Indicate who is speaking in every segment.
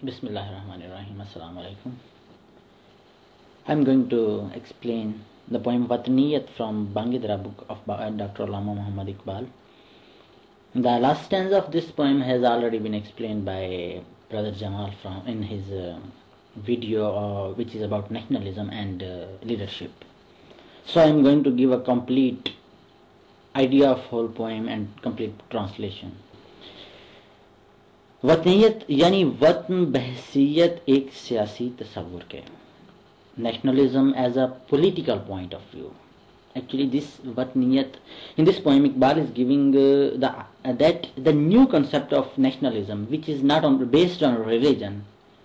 Speaker 1: Bismillahirrahmanirrahim. Assalamu alaikum. I'm going to explain the poem Wataniyat from Bangidra book of Dr. Allama Muhammad Iqbal. The last stanza of this poem has already been explained by Brother Jamal in his video which is about nationalism and leadership. So I'm going to give a complete idea of whole poem and complete translation. वतनियत यानी वतन बहसीयत एक सियासी तस्वुर के, nationalism as a political point of view. Actually, this wataniyat in this poem Iqbal is giving the new concept of nationalism, which is not based on religion,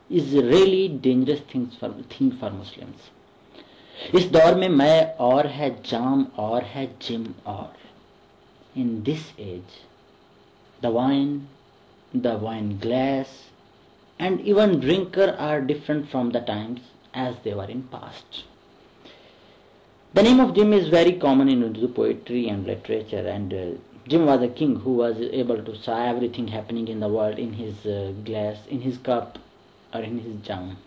Speaker 1: is really dangerous thing for Muslims. इस दौर में मैं और है, जाम और है, gym और. In this age, the wine glass and even drinker are different from the times as they were in past. The name of Jim is very common in Urdu poetry and literature, and Jim was a king who was able to saw everything happening in the world in his glass, in his cup, or in his jam.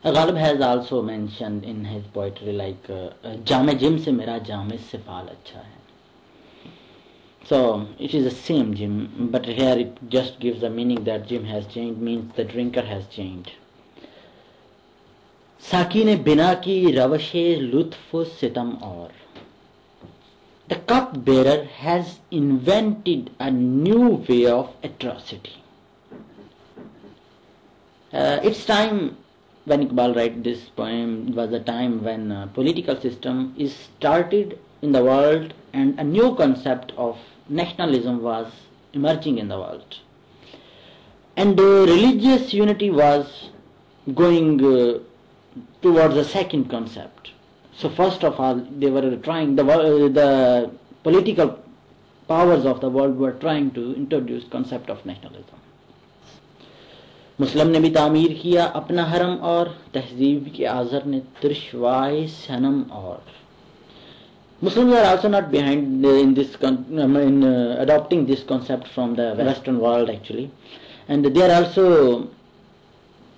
Speaker 1: Ghalib has also mentioned in his poetry like Jame Jim se mera jam sifal acha hai. So it is the same Jim, but here it just gives the meaning that Jim has changed, means the drinker has changed. साकी ने बिना की रवशे लुत्फ सितम और. The cup bearer has invented a new way of atrocity. It's time when Iqbal wrote this poem was a time when political system is started in the world and a new concept of nationalism was emerging in the world, and religious unity was going towards the second concept. So first of all, they were trying, the political powers of the world were trying to introduce concept of nationalism. मुस्लिम ने भी तामीर किया अपना हरम और तहजीब के आज़र ने तिरशवाए सनम और. Muslims are also not behind in adopting this concept from the Western world actually, and they are also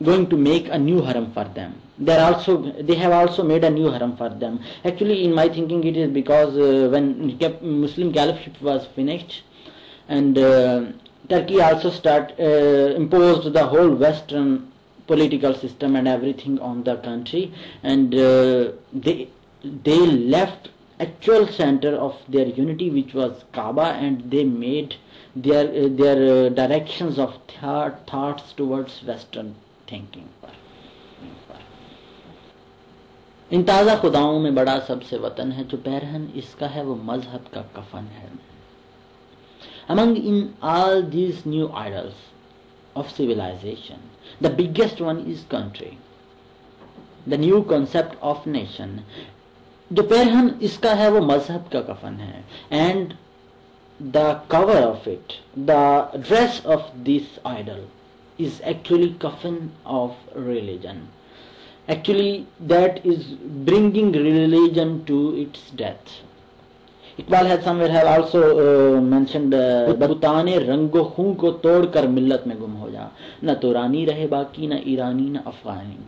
Speaker 1: going to make a new haram for them. They have also made a new haram for them. Actually, in my thinking, it is because when Muslim caliphate was finished, and Turkey also imposed the whole Western political system and everything on the country, and they left actual center of their unity, which was Kaaba, and they made their directions of thoughts towards Western thinking. इन ताज़ा खुदाओं में बड़ा सबसे वतन है, जो पैरहन इसका है वो मजहब का कफन है. Among in all these new idols of civilization, the biggest one is country, the new concept of nation. जो पैरहन इसका है वो मजहब का कफन है, and the cover of it, the dress of this idol is actually coffin of religion. Actually, that is bringing religion to its death. Iqbal has somewhere have also mentioned बुताने रंगो खून को तोड़ कर मिल्लत में गुम हो जा, न तुरानी रहे बाकी, न ईरानी न अफगानी.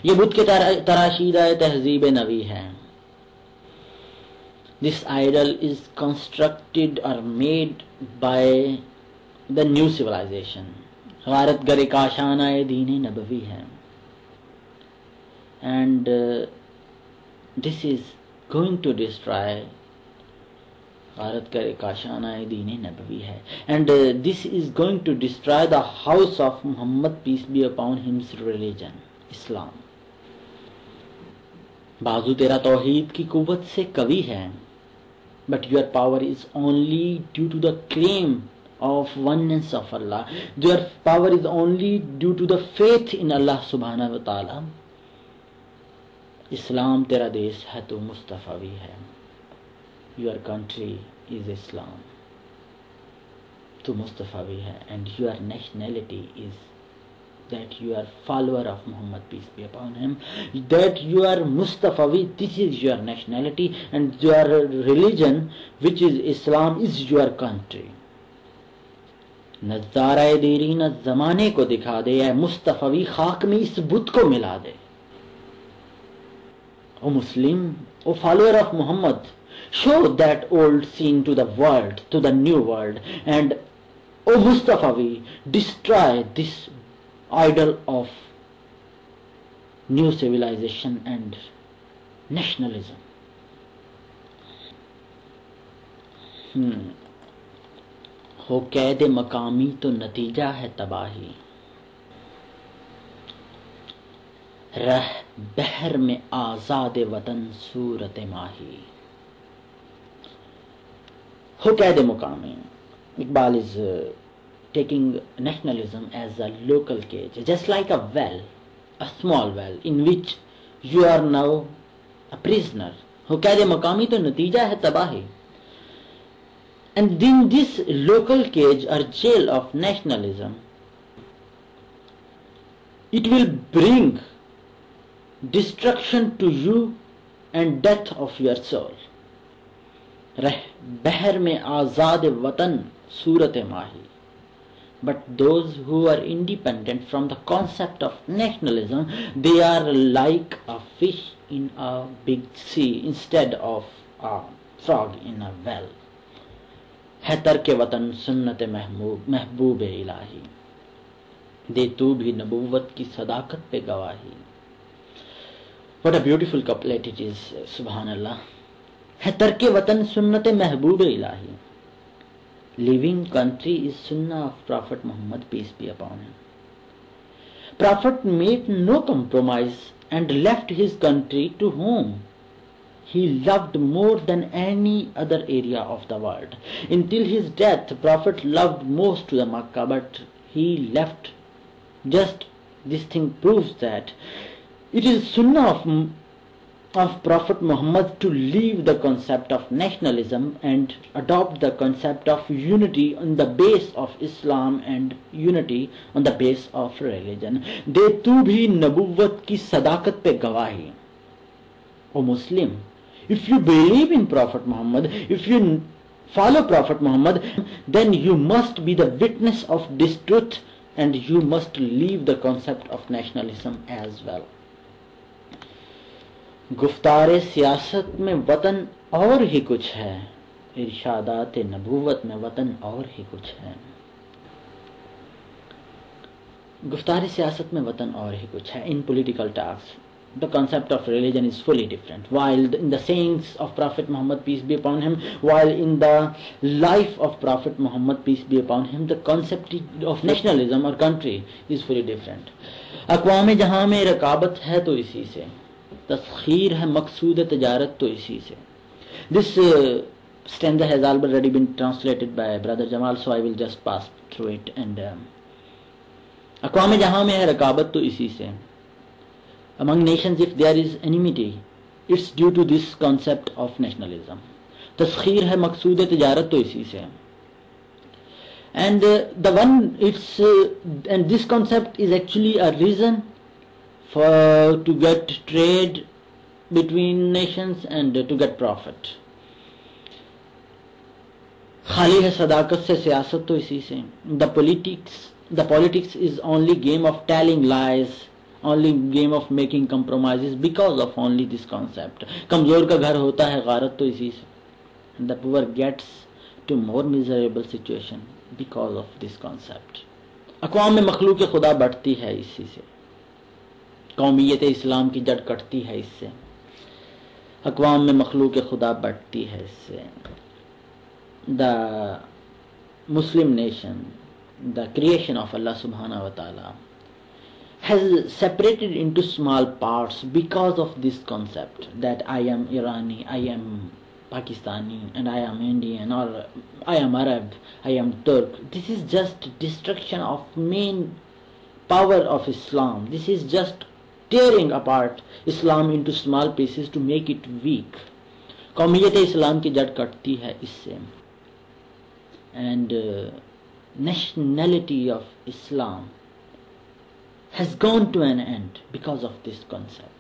Speaker 1: ये बुत के तराशीदा तहजीब नवी है. This idol is constructed or made by the new civilization. गारत गर काशाना दीन नबवी है, and this is going to destroy गारत गर काशाना दीन नबवी है, and this is going to destroy the house of Muhammad, peace be upon him's religion, Islam. बाजू तेरा तौहीद की कुव्वत से कवी है, but your power is only due to the claim of oneness of Allah. Your power is only due to the faith in Allah subhanahu wa ta'ala. Islam तेरा देश है तो मुस्तफावी है. Your country is Islam, तो मुस्तफावी है, and your nationality is that you are follower of Muhammad, peace be upon him, that you are Mustafawi, this is your nationality, and your religion, which is Islam, is your country. नज़ारा देरी न जमाने को दिखा दे, ऐ मुस्तफवी खाक में इस बुत को मिला दे। O Muslim, O follower of Muhammad, show that old scene to the world, to the new world, and O Mustafawi, destroy this idol of new civilization and nationalism. हो कैद मकामी तो नतीजा है तबाही, रह बहर में आजाद वतन सूरत माही। हो कैद मकामी, Iqbal is taking nationalism as a local cage, just like a well, a small well in which you are now a prisoner. हो कैद मकामी तो नतीजा है तबाही। And in this local cage or jail of nationalism, it will bring destruction to you and death of your soul. रह बहर में आजाद वतन सूरत माही. But those who are independent from the concept of nationalism, they are like a fish in a big sea instead of a frog in a well. है तर्क वतन सुन्नत महबूब इलाही, दे तू भी नबूवत की सदाकत पे गवाही. What a beautiful couplet it is, Subhanallah. है तर्क वतन सुन्नत महबूब इलाही. Living country is sunnah of Prophet Muhammad, peace be upon him. Prophet made no compromise and left his country to whom he loved more than any other area of the world. Until his death, Prophet loved most to the Makkah, but he left. Just this thing proves that it is sunnah of Prophet Muhammad to leave the concept of nationalism and adopt the concept of unity on the base of Islam and unity on the base of religion. दे तू भी नबुव्वत की सदाकत पे गवाही. O Muslim, if you believe in Prophet Muhammad, if you follow Prophet Muhammad, then you must be the witness of this truth and you must leave the concept of nationalism as well. गुफ्तारे सियासत में वतन और ही कुछ है, इरशादात नबूवत में वतन और ही कुछ है. गुफ्तारे सियासत में वतन और ही कुछ है. In political talks, the concept of religion is fully different. While in the sayings of Prophet Muhammad, peace be upon him, while in the life of Prophet Muhammad, peace be upon him, the concept of nationalism or country is fully different. अक़वाम जहां में रकाबत है तो इसी से, तस्खीर है मकसूद तजारत तो इसी से. This stanza has already been translated by Brother Jamal, so I will just pass through it. And अक़वाम जहां में है रकाबत तो इसी से. Among nations, if there is enmity, it's due to this concept of nationalism. तस्खीर है मकसूद तजारत तो इसी से. And the one it's and this concept is actually a reason for to get trade between nations and to get profit. खाली है सदाकत से सियासत तो इसी से. The politics is only game of telling lies, only game of making compromises because of only this concept. कमजोर का घर होता है गारत तो इसी से. The poor gets to more miserable situation because of this concept. अक़वाम में मखलूक खुदा बढ़ती है इसी से. कौमियत इस्लाम की जड़ कटती है इससे. अक़वाम में मखलूक खुदा बढ़ती है इससे. The Muslim nation, the creation of Allah subhanahu wa ta'ala, has separated into small parts because of this concept that I am Irani, I am Pakistani, and I am Indian, or I am Arab, I am Turk. This is just destruction of main power of Islam. This is just tearing apart Islam into small pieces to make it weak. कौमियत इस्लाम की जड़ कटती है इससे. And nationality of Islam has gone to an end because of this concept.